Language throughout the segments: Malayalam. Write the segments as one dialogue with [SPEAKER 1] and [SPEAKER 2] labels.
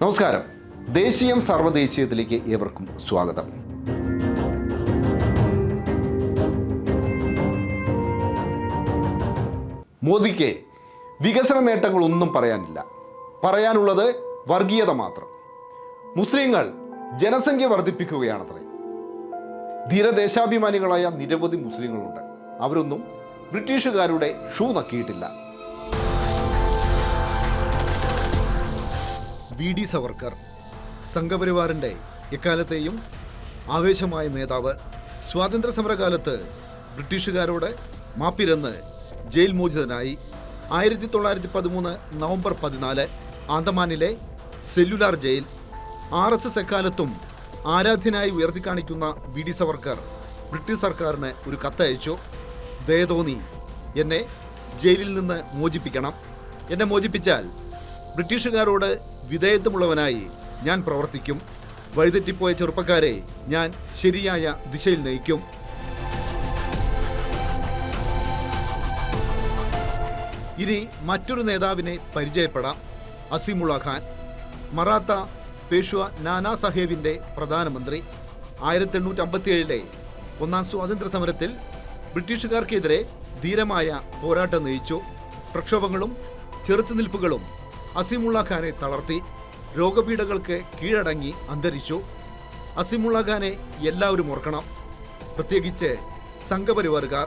[SPEAKER 1] നമസ്കാരം. ദേശീയം സർവ്വദേശീയത്തിലേക്ക് ഏവർക്കും സ്വാഗതം. മോദിക്ക് വികസന നേട്ടങ്ങളൊന്നും പറയാനില്ല. പറയാനുള്ളത് വർഗീയത മാത്രം. മുസ്ലിങ്ങൾ ജനസംഖ്യ വർദ്ധിപ്പിക്കുകയാണത്രേ. ധീരദേശാഭിമാനികളായ നിരവധി മുസ്ലിങ്ങളുണ്ട്. അവരൊന്നും ബ്രിട്ടീഷുകാരുടെ ഷൂ നക്കിയിട്ടില്ല. വി.ഡി. സവർക്കർ, സംഘപരിവാറിൻ്റെ എക്കാലത്തെയും ആവേശമായ നേതാവ്. സ്വാതന്ത്ര്യ സമരകാലത്ത് ബ്രിട്ടീഷുകാരോട് മാപ്പിരന്ന് ജയിൽ മോചിതനായി. 1913 നവംബർ 14 ആന്തമാനിലെ സെല്ലുലാർ ജയിൽ. RSS എക്കാലത്തും ആരാധ്യനായി ഉയർത്തിക്കാണിക്കുന്ന വി.ഡി. സവർക്കർ ബ്രിട്ടീഷ് സർക്കാരിന് ഒരു കത്തയച്ചു. ദയ തോന്നി എന്നെ ജയിലിൽ നിന്ന് മോചിപ്പിക്കണം. എന്നെ മോചിപ്പിച്ചാൽ ബ്രിട്ടീഷുകാരോട് വിധേയത്വമുള്ളവനായി ഞാൻ പ്രവർത്തിക്കും. വഴിതെറ്റിപ്പോയ ചെറുപ്പക്കാരെ ഞാൻ ശരിയായ ദിശയിൽ നയിക്കും. ഇനി മറ്റൊരു നേതാവിനെ പരിചയപ്പെടാം. അസീമുള്ള ഖാൻ, മറാത്ത പേഷ്വ നാനാ സാഹേബിൻ്റെ പ്രധാനമന്ത്രി. 1857 ഒന്നാം സ്വാതന്ത്ര്യ സമരത്തിൽ ബ്രിട്ടീഷുകാർക്കെതിരെ ധീരമായ പോരാട്ടം നയിച്ചു. പ്രക്ഷോഭങ്ങളും ചെറുത്തുനിൽപ്പുകളും അസീമുള്ള ഖാനെ തളർത്തി. രോഗപീഠകൾക്ക് കീഴടങ്ങി അന്തരിച്ചു. അസീമുള്ള ഖാനെ എല്ലാവരും ഓർക്കണം, പ്രത്യേകിച്ച് സംഘപരിവാറുകാർ.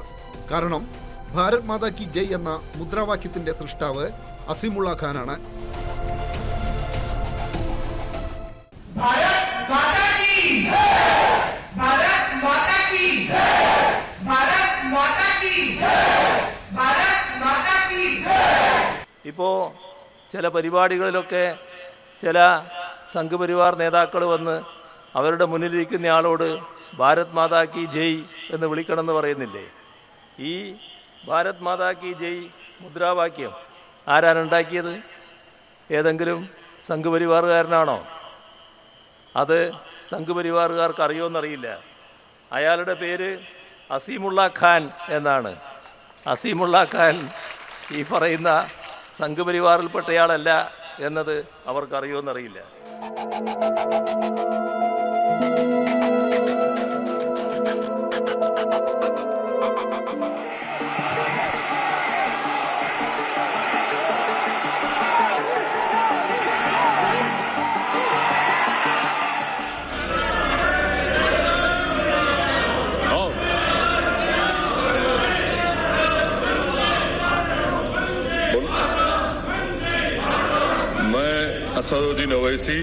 [SPEAKER 1] കാരണം ഭാരത് മാതാ കി ജയ് എന്ന മുദ്രാവാക്യത്തിന്റെ സൃഷ്ടാവ് അസീമുള്ള ഖാനാണ്.
[SPEAKER 2] ഇപ്പോൾ ചില പരിപാടികളിലൊക്കെ ചില സംഘപരിവാർ നേതാക്കൾ വന്ന് അവരുടെ മുന്നിലിരിക്കുന്ന ആളോട് ഭാരത് മാതാ കി ജയ് എന്ന് വിളിക്കണമെന്ന് പറയുന്നില്ലേ? ഈ ഭാരത് മാതാ കി ജയ് മുദ്രാവാക്യം ആരാണ് ഉണ്ടാക്കിയത്? ഏതെങ്കിലും സംഘപരിവാറുകാരനാണോ? അത് സംഘപരിവാറുകാർക്ക് അറിയുമെന്നറിയില്ല. അയാളുടെ പേര് അസീമുള്ള ഖാൻ എന്നാണ്. അസീമുള്ള ഖാൻ ഈ പറയുന്ന സംഘപരിവാറിൽപ്പെട്ടയാളല്ല എന്നത് അവർക്കറിയുമെന്നറിയില്ല.
[SPEAKER 3] असदुद्दीन ओवैसी,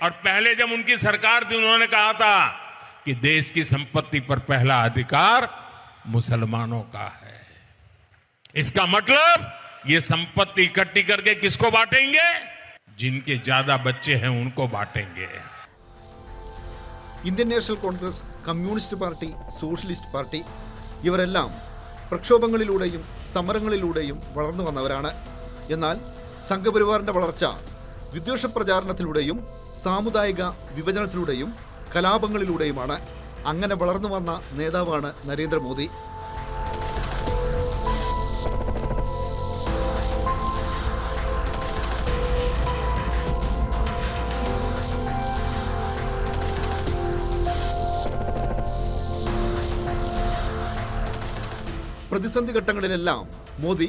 [SPEAKER 4] और पहले जब उनकी सरकार थी उन्होंने कहा था कि देश की संपत्ति पर पहला अधिकार मुसलमानों का है. इसका मतलब ये संपत्ति इकट्ठी करके किसको बांटेंगे? जिनके ज्यादा बच्चे हैं उनको बांटेंगे.
[SPEAKER 1] Indian national Congress, communist party, socialist party ഇവരെല്ലാം പ്രക്ഷോഭങ്ങളിലൂടെയും സമരങ്ങളിലൂടെയും വളർന്നു വന്നവരാണ്. എന്നാൽ സംഘപരിവാറിന്റെ വളർച്ച വിദ്വേഷ പ്രചാരണത്തിലൂടെയും സാമുദായിക വിഭജനത്തിലൂടെയും കലാപങ്ങളിലൂടെയുമാണ്. അങ്ങനെ വളർന്നു വന്ന നേതാവാണ് നരേന്ദ്രമോദി. പ്രതിസന്ധി ഘട്ടങ്ങളിലെല്ലാം മോദി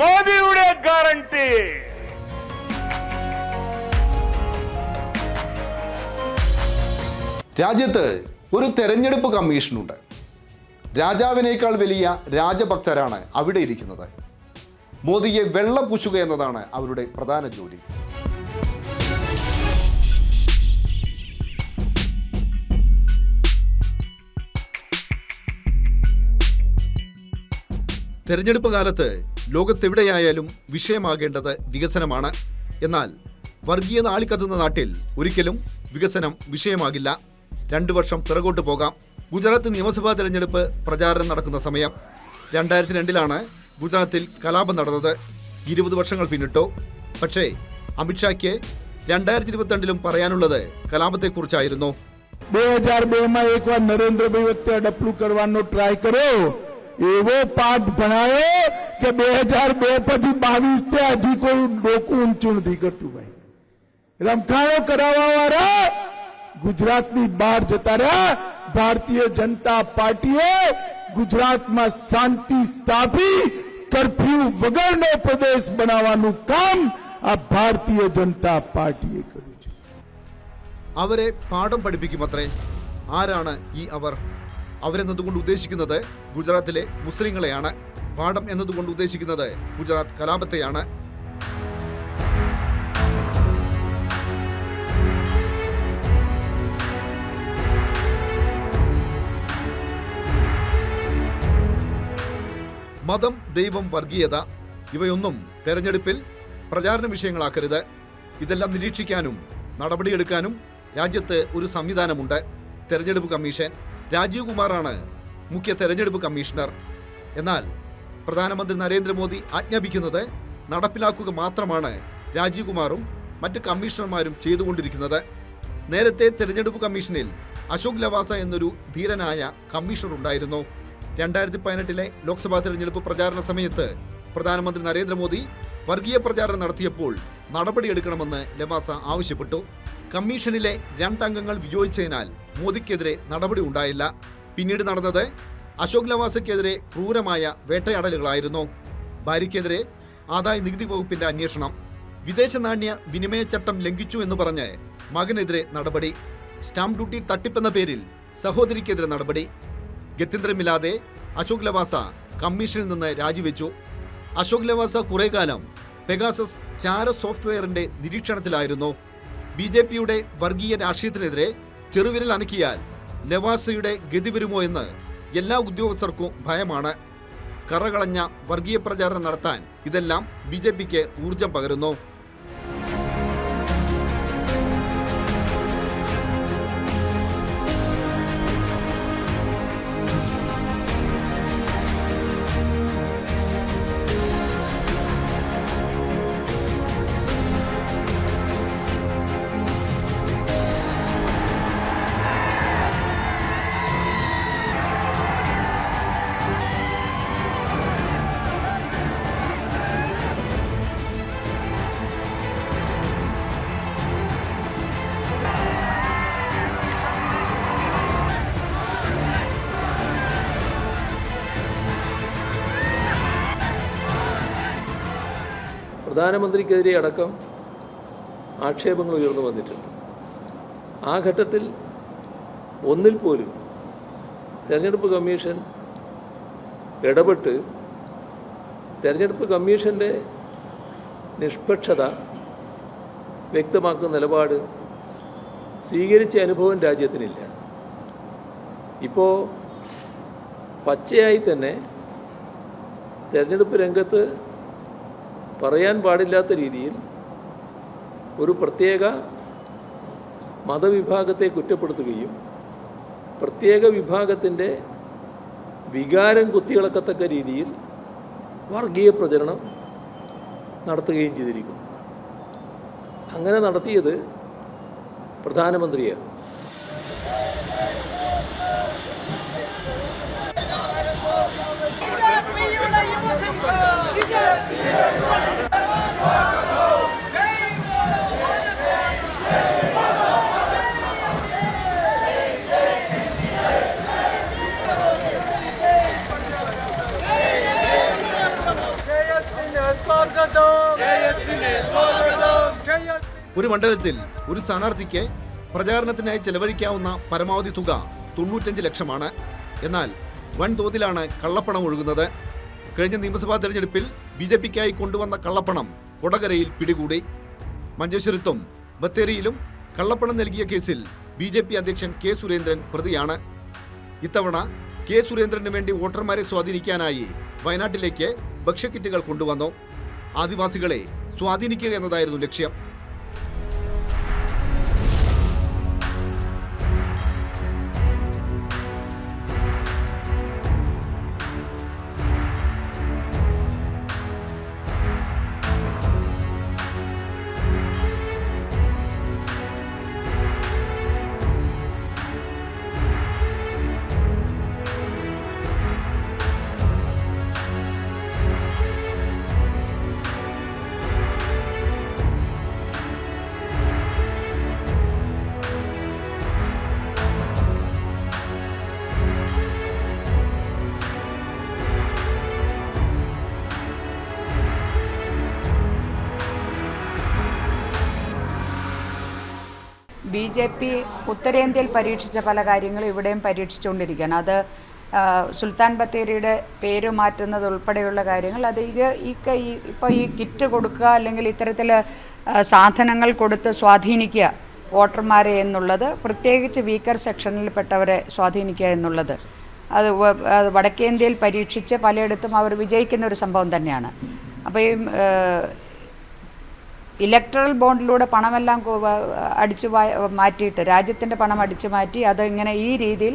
[SPEAKER 5] മോദിയുടെ ഗ്യാരണ്ടി.
[SPEAKER 1] രാജ്യത്ത് ഒരു തെരഞ്ഞെടുപ്പ് കമ്മീഷനുണ്ട്. രാജാവിനേക്കാൾ വലിയ രാജഭക്തരാണ് അവിടെ ഇരിക്കുന്നത്. മോദിയെ വെള്ളപൂശുക എന്നതാണ് അവരുടെ പ്രധാന ജോലി. തെരഞ്ഞെടുപ്പ് കാലത്ത് ലോകത്തെവിടെയായാലും വിഷയമാകേണ്ടത് വികസനമാണ്. എന്നാൽ വർഗീയത ആളിക്കത്തുന്ന നാട്ടിൽ ഒരിക്കലും വികസനം വിഷയമാകില്ല. 2 വർഷം പിറകോട്ട് പോകാം. ഗുജറാത്ത് നിയമസഭാ തെരഞ്ഞെടുപ്പ് പ്രചാരണം നടക്കുന്ന സമയം 2002 ഗുജറാത്തിൽ കലാപം നടന്നത്. 20 വർഷങ്ങൾ പിന്നിട്ടു. പക്ഷേ അമിത്ഷായ്ക്ക് 2022 പറയാനുള്ളത് കലാപത്തെക്കുറിച്ചായിരുന്നു.
[SPEAKER 6] 2002 એક વાર નરેન્દ્રભાઈ વખતે અડપલું કરવાનો ટ્રાય કર્યો. એવો પાઠ ભણાયો કે 2002 પછી 22 હજી કોઈ ડોકું ઊંચું નથી કરતું. ભાઈ રમખાણો કરાવવા વાળા ગુજરાતની બહાર જતા રહ્યા. ભારતીય જનતા પાર્ટીએ ગુજરાતમાં શાંતિ સ્થાપી કર્ફ્યુ વગરનો પ્રદેશ બનાવવાનું કામ આ ભારતીય જનતા પાર્ટીએ કર્યું છે.
[SPEAKER 1] അവരെ പാഠം പഠിപ്പിക്കുമത്രേ. ആരാണ് ഈ അവർ? അവരെന്നതുകൊണ്ട് ഉദ്ദേശിക്കുന്നത് ഗുജറാത്തിലെ മുസ്ലിങ്ങളെയാണ്. പാഠം എന്നതുകൊണ്ട് ഉദ്ദേശിക്കുന്നത് ഗുജറാത്ത് കലാപത്തെയാണ്. മതം, ദൈവം, വർഗീയത ഇവയൊന്നും തെരഞ്ഞെടുപ്പിൽ പ്രചാരണ വിഷയങ്ങളാക്കരുത്. ഇതെല്ലാം നിരീക്ഷിക്കാനും നടപടിയെടുക്കാനും രാജ്യത്ത് ഒരു സംവിധാനമുണ്ട്. തെരഞ്ഞെടുപ്പ് കമ്മീഷൻ. രാജീവ് കുമാറാണ് മുഖ്യ തെരഞ്ഞെടുപ്പ് കമ്മീഷണർ. എന്നാൽ പ്രധാനമന്ത്രി നരേന്ദ്രമോദി ആജ്ഞാപിക്കുന്നത് നടപ്പിലാക്കുക മാത്രമാണ് രാജീവ് കുമാറും മറ്റ് കമ്മീഷണർമാരും ചെയ്തുകൊണ്ടിരിക്കുന്നത്. നേരത്തെ തെരഞ്ഞെടുപ്പ് കമ്മീഷനിൽ അശോക് ലവാസ എന്നൊരു ധീരനായ കമ്മീഷണർ ഉണ്ടായിരുന്നു. 2018 ലോക്സഭാ തെരഞ്ഞെടുപ്പ് പ്രചാരണ സമയത്ത് പ്രധാനമന്ത്രി നരേന്ദ്രമോദി വർഗീയ പ്രചാരണം നടത്തിയപ്പോൾ നടപടിയെടുക്കണമെന്ന് ലവാസ ആവശ്യപ്പെട്ടു. കമ്മീഷനിലെ 2 അംഗങ്ങൾ വിയോജിച്ചതിനാൽ മോദിക്കെതിരെ നടപടി ഉണ്ടായില്ല. പിന്നീട് നടന്നത് അശോക് ലവാസയ്ക്കെതിരെ ക്രൂരമായ വേട്ടയാടലുകളായിരുന്നു. ഭാര്യയ്ക്കെതിരെ ആദായ നികുതി വകുപ്പിന്റെ അന്വേഷണം. വിദേശ നാണ്യ വിനിമയ ചട്ടം ലംഘിച്ചു എന്ന് പറഞ്ഞ് മകനെതിരെ നടപടി. സ്റ്റാമ്പ് ഡ്യൂട്ടി തട്ടിപ്പെന്ന പേരിൽ സഹോദരിക്കെതിരെ നടപടി. ഗത്യന്തരമില്ലാതെ അശോക് ലവാസ കമ്മീഷനിൽ നിന്ന് രാജിവെച്ചു. അശോക് ലവാസ കുറെ കാലം പെഗാസസ് ചാര സോഫ്റ്റ്വെയറിന്റെ നിരീക്ഷണത്തിലായിരുന്നു. BJPയുടെ വർഗീയ രാഷ്ട്രീയത്തിനെതിരെ ചെറുവിരൽ അനക്കിയാൽ ലവാസയുടെ ഗതി വരുമോ എന്ന് എല്ലാ ഉദ്യോഗസ്ഥർക്കും ഭയമാണ്. കറകളഞ്ഞ വർഗീയ പ്രചാരണം നടത്താൻ ഇതെല്ലാം BJPക്ക് ഊർജം പകരുന്നു.
[SPEAKER 7] പ്രധാനമന്ത്രിക്കെതിരെ അടക്കം ആക്ഷേപങ്ങൾ ഉയർന്നു വന്നിട്ടുണ്ട്. ആ ഘട്ടത്തിൽ ഒന്നിൽ പോലും തെരഞ്ഞെടുപ്പ് കമ്മീഷൻ ഇടപെട്ട് തെരഞ്ഞെടുപ്പ് കമ്മീഷൻ്റെ നിഷ്പക്ഷത വ്യക്തമാക്കുന്ന നിലപാട് സ്വീകരിച്ച അനുഭവം രാജ്യത്തിനില്ല. ഇപ്പോൾ പച്ചയായി തന്നെ തെരഞ്ഞെടുപ്പ് രംഗത്ത് പറയാൻ പാടില്ലാത്ത രീതിയിൽ ഒരു പ്രത്യേക മതവിഭാഗത്തെ കുറ്റപ്പെടുത്തുകയും പ്രത്യേക വിഭാഗത്തിൻ്റെ വികാരം കുത്തിയിളക്കത്തക്ക രീതിയിൽ വർഗീയ പ്രചരണം നടത്തുകയും ചെയ്തിരിക്കുന്നു. അങ്ങനെ നടത്തിയത് പ്രധാനമന്ത്രിയാണ്.
[SPEAKER 1] ഒരു മണ്ഡലത്തിൽ ഒരു സ്ഥാനാർത്ഥിക്ക് പ്രചാരണത്തിനായി ചെലവഴിക്കാവുന്ന പരമാവധി തുക 95 ലക്ഷമാണ്. എന്നാൽ വൻതോതിലാണ് കള്ളപ്പണം ഒഴുകുന്നത്. കഴിഞ്ഞ നിയമസഭാ തെരഞ്ഞെടുപ്പിൽ BJPക്കായി കൊണ്ടുവന്ന കള്ളപ്പണം കൊടകരയിൽ പിടികൂടി. മഞ്ചേശ്വരത്തും ബത്തേരിയിലും കള്ളപ്പണം നൽകിയ കേസിൽ BJP അധ്യക്ഷൻ K. സുരേന്ദ്രൻ പ്രതിയാണ്. ഇത്തവണ K. സുരേന്ദ്രന് വേണ്ടി വോട്ടർമാരെ സ്വാധീനിക്കാനായി വയനാട്ടിലേക്ക് ഭക്ഷ്യക്കിറ്റുകൾ കൊണ്ടുവന്നു. ആദിവാസികളെ സ്വാധീനിക്കുക എന്നതായിരുന്നു ലക്ഷ്യം.
[SPEAKER 8] BJP ഉത്തരേന്ത്യയിൽ പരീക്ഷിച്ച പല കാര്യങ്ങളും ഇവിടെയും പരീക്ഷിച്ചുകൊണ്ടിരിക്കുകയാണ്. അത് സുൽത്താൻ ബത്തേരിയുടെ പേര് മാറ്റുന്നത് ഉൾപ്പെടെയുള്ള കാര്യങ്ങൾ. അത് ഇപ്പോൾ ഈ കിറ്റ് കൊടുക്കുക അല്ലെങ്കിൽ ഇത്തരത്തിൽ സാധനങ്ങൾ കൊടുത്ത് സ്വാധീനിക്കുക വോട്ടർമാരെ എന്നുള്ളത്, പ്രത്യേകിച്ച് വീക്കർ സെക്ഷനിൽപ്പെട്ടവരെ സ്വാധീനിക്കുക എന്നുള്ളത്, അത് വടക്കേന്ത്യയിൽ പരീക്ഷിച്ച് പലയിടത്തും അവർ വിജയിക്കുന്ന ഒരു സംഭവം തന്നെയാണ്. അപ്പോൾ ഈ ഇലക്ട്രൽ ബോണ്ടിലൂടെ പണമെല്ലാം അടിച്ചു മാറ്റിയിട്ട്, രാജ്യത്തിൻ്റെ പണം അടിച്ചു മാറ്റി അത് ഇങ്ങനെ ഈ രീതിയിൽ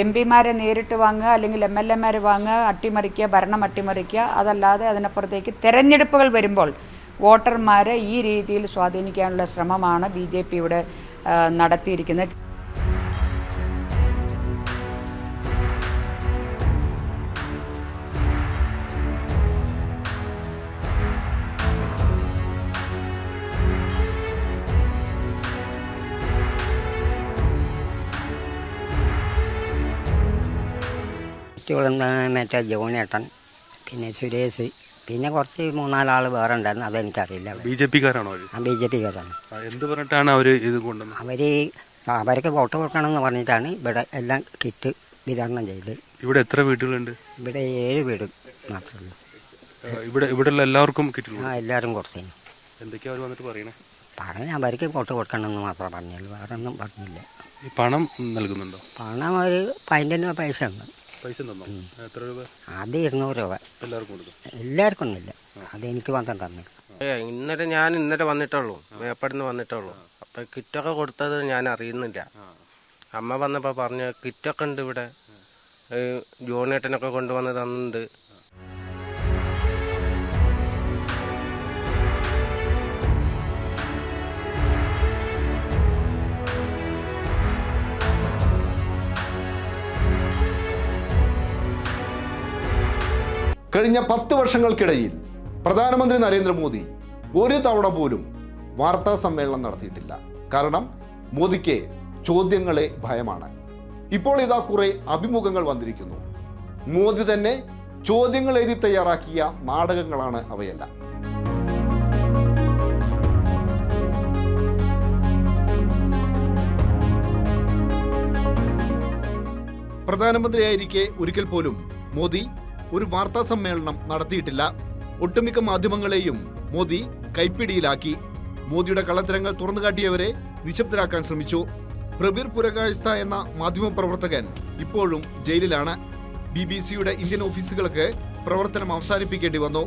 [SPEAKER 8] MP-മാരെ നേരിട്ട് വാങ്ങുക അല്ലെങ്കിൽ MLA-മാരെ വാങ്ങുക, അട്ടിമറിക്കുക, ഭരണം അട്ടിമറിക്കുക. അതല്ലാതെ അതിനപ്പുറത്തേക്ക് തെരഞ്ഞെടുപ്പുകൾ വരുമ്പോൾ വോട്ടർമാരെ ഈ രീതിയിൽ സ്വാധീനിക്കാനുള്ള ശ്രമമാണ് BJP ഇവിടെ നടത്തിയിരിക്കുന്നത്.
[SPEAKER 9] മറ്റേ ജോണേട്ടൻ, പിന്നെ സുരേഷ്, പിന്നെ കുറച്ച് 3-4 ആൾ വേറെ ഉണ്ടായിരുന്നു, അതെനിക്കറിയില്ല.
[SPEAKER 10] BJP-കാരാണോ?
[SPEAKER 9] BJP-കാരാണ്.
[SPEAKER 10] എന്ത് പറഞ്ഞിട്ടാണ് അവർ ഇത് കൊണ്ടുവന്നത്?
[SPEAKER 9] അവർക്ക് വോട്ട് കൊടുക്കണമെന്ന് പറഞ്ഞിട്ടാണ് ഇവിടെ എല്ലാം കിറ്റ് വിതരണം ചെയ്ത്.
[SPEAKER 10] ഇവിടെ എത്ര വീടുകളുണ്ട്?
[SPEAKER 9] ഇവിടെ 7 വീട് മാത്രമേ ഉള്ളൂ.
[SPEAKER 10] ഇവിടെയുള്ള എല്ലാവർക്കും കിറ്റുള്ളൂ?
[SPEAKER 9] എല്ലാവരും കൊടുത്തു.
[SPEAKER 10] എന്തൊക്കെയാ അവർ വന്നിട്ട് പറയണേ?
[SPEAKER 9] അവർക്ക് വോട്ട് കൊടുക്കണമെന്ന് മാത്രമേ പറഞ്ഞുള്ളൂ, വേറെ ഒന്നും പറഞ്ഞില്ല.
[SPEAKER 10] ഈ പണം നൽകുന്നുണ്ടോ?
[SPEAKER 9] പണം ഒരു 15 രൂപ പൈസ ഉണ്ട്.
[SPEAKER 10] പൈസ തന്നോ? എത്ര രൂപ?
[SPEAKER 9] അത് 200 രൂപ.
[SPEAKER 10] എല്ലാവർക്കും കൊടുക്കും?
[SPEAKER 9] എല്ലാവർക്കും ഒന്നുമില്ല, അതെനിക്ക് മാത്രം തന്നെ.
[SPEAKER 11] ഇന്നലെ വന്നിട്ടുള്ളൂ, മേപ്പടിന്ന് വന്നിട്ടുള്ളൂ. അപ്പം കിറ്റൊക്കെ കൊടുത്തത് ഞാൻ അറിയുന്നില്ല. അമ്മ വന്നപ്പോൾ പറഞ്ഞു കിറ്റൊക്കെ ഉണ്ട് ഇവിടെ, ജോണേട്ടനൊക്കെ കൊണ്ടുവന്ന് തന്നിട്ടുണ്ട്.
[SPEAKER 1] കഴിഞ്ഞ 10 വർഷങ്ങൾക്കിടയിൽ പ്രധാനമന്ത്രി നരേന്ദ്രമോദി ഒരു തവണ പോലും വാർത്താ സമ്മേളനം നടത്തിയിട്ടില്ല. കാരണം മോദിക്ക് ചോദ്യങ്ങളെ ഭയമാണ്. ഇപ്പോൾ ഇതാ കുറെ അഭിമുഖങ്ങൾ വന്നിരിക്കുന്നു. മോദി തന്നെ ചോദ്യങ്ങൾ എഴുതി തയ്യാറാക്കിയ നാടകങ്ങളാണ് അവയെല്ലാം. പ്രധാനമന്ത്രിയായിരിക്കെ ഒരിക്കൽ പോലും മോദി ഒരു വാർത്താ സമ്മേളനം നടത്തിയിട്ടില്ല. ഒട്ടുമിക്ക മാധ്യമങ്ങളെയും മോദി കൈപ്പിടിയിലാക്കി. മോദിയുടെ കള്ളത്തരങ്ങൾ തുറന്നുകാട്ടിയവരെ നിശബ്ദരാക്കാൻ ശ്രമിച്ചു. പ്രബീർ പുരകായസ്ഥ എന്ന മാധ്യമപ്രവർത്തകൻ ഇപ്പോഴും ജയിലിലാണ്. BBC-യുടെ ഇന്ത്യൻ ഓഫീസുകൾക്ക് പ്രവർത്തനം അവസാനിപ്പിക്കേണ്ടി വന്നു.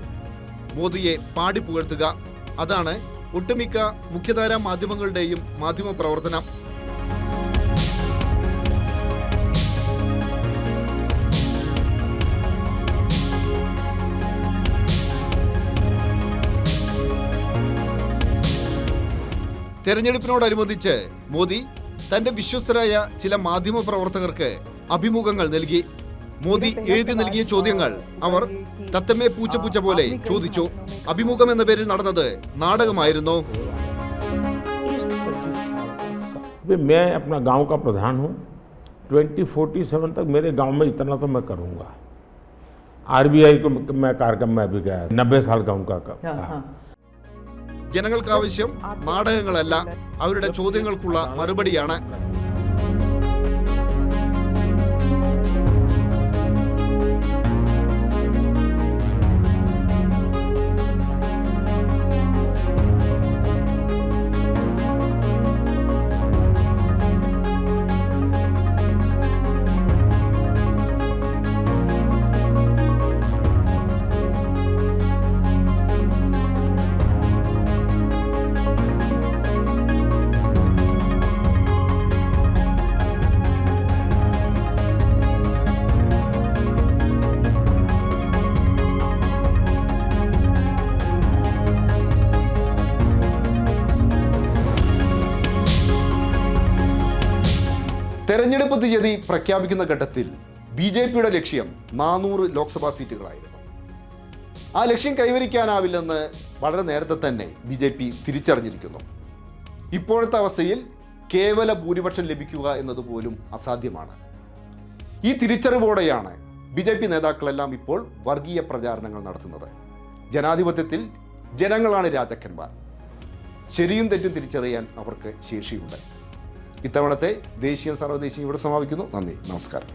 [SPEAKER 1] മോദിയെ പാടി പുകഴ്ത്തുക, അതാണ് ഒട്ടുമിക്ക മുഖ്യധാരാ മാധ്യമങ്ങളുടെയും മാധ്യമ പ്രവർത്തനം. തെരഞ്ഞെടുപ്പിനോടനുബന്ധിച്ച് മോദി തന്റെ വിശ്വസ്തരായ ചില മാധ്യമ പ്രവർത്തകർക്ക് അഭിമുഖങ്ങൾ നൽകി. മോദി എഴുതി നൽകിയ ചോദ്യങ്ങൾ അവർ തത്തമ്മേ പൂച്ച പോലെ ചോദിച്ചു. അഭിമുഖം എന്ന പേരിൽ നടന്നത് നാടകമായിരുന്നു.
[SPEAKER 12] मैं अपना गांव का प्रधान हूं। 2047 तक मेरे गांव में इतना तो मैं करूंगा। RBI को मैं कार्यक्रम में भी गया, 90 साल का उनका
[SPEAKER 1] ജനങ്ങൾക്കാവശ്യം നാടകങ്ങളല്ല, അവരുടെ ചോദ്യങ്ങൾക്കുള്ള മറുപടിയാണ്. തെരഞ്ഞെടുപ്പ് തീയതി പ്രഖ്യാപിക്കുന്ന ഘട്ടത്തിൽ BJPയുടെ ലക്ഷ്യം 400 ലോക്സഭാ സീറ്റുകളായിരുന്നു. ആ ലക്ഷ്യം കൈവരിക്കാനാവില്ലെന്ന് വളരെ നേരത്തെ തന്നെ BJP തിരിച്ചറിഞ്ഞിരിക്കുന്നു. ഇപ്പോഴത്തെ അവസ്ഥയിൽ കേവല ഭൂരിപക്ഷം ലഭിക്കുക എന്നതുപോലും അസാധ്യമാണ്. ഈ തിരിച്ചറിവോടെയാണ് BJP നേതാക്കളെല്ലാം ഇപ്പോൾ വർഗീയ പ്രചാരണങ്ങൾ നടത്തുന്നത്. ജനാധിപത്യത്തിൽ ജനങ്ങളാണ് രാജാക്കന്മാർ. ശരിയും തെറ്റും തിരിച്ചറിയാൻ അവർക്ക് ശേഷിയുണ്ട്. ഇത്തവണത്തെ ദേശീയ സർവ്വദേശീയം ഇവിടെ സമാപിക്കുന്നു. നന്ദി, നമസ്കാരം.